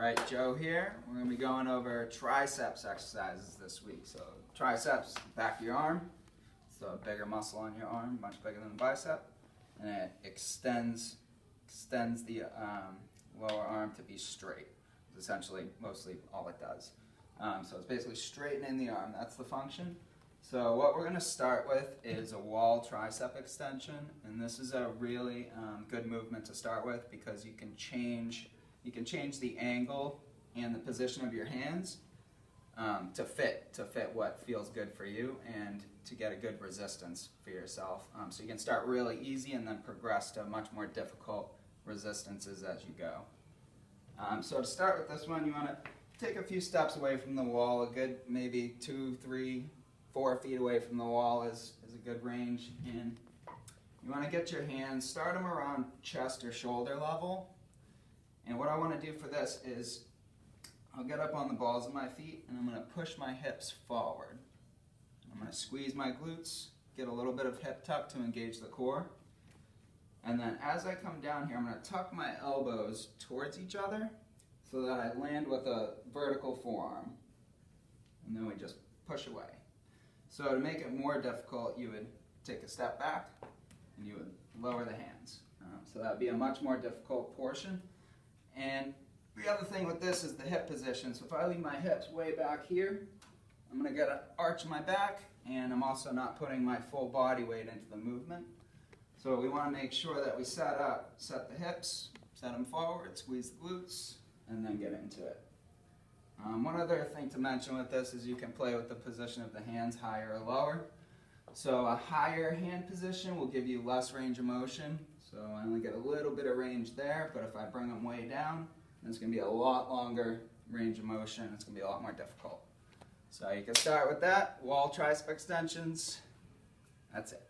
Alright, Joe here. We're going to be going over triceps exercises this week. So triceps, back of your arm. It's a bigger muscle on your arm, much bigger than the bicep. And it extends the lower arm to be straight. It's essentially mostly all it does. So it's basically straightening the arm. That's the function. So what we're going to start with is a wall tricep extension. And this is a really good movement to start with because you can change the angle and the position of your hands to fit what feels good for you and to get a good resistance for yourself. So you can start really easy and then progress to much more difficult resistances as you go. So to start with this one, you want to take a few steps away from the wall. A good maybe 2, 3, 4 feet away from the wall is a good range. And you want to get your hands, start them around chest or shoulder level. And what I want to do for this is I'll get up on the balls of my feet and I'm going to push my hips forward. I'm going to squeeze my glutes, get a little bit of hip tuck to engage the core. And then as I come down here, I'm going to tuck my elbows towards each other so that I land with a vertical forearm. And then we just push away. So to make it more difficult, you would take a step back and you would lower the hands. So that would be a much more difficult portion. And the other thing with this is the hip position. So if I leave my hips way back here, I'm going to get an arch in my back, and I'm also not putting my full body weight into the movement. So we want to make sure that we set the hips, set them forward, squeeze the glutes, and then get into it. One other thing to mention with this is you can play with the position of the hands, higher or lower. So a higher hand position will give you less range of motion. So I only get a little bit of range there, but if I bring them way down, then it's going to be a lot longer range of motion. It's going to be a lot more difficult. So you can start with that, wall tricep extensions. That's it.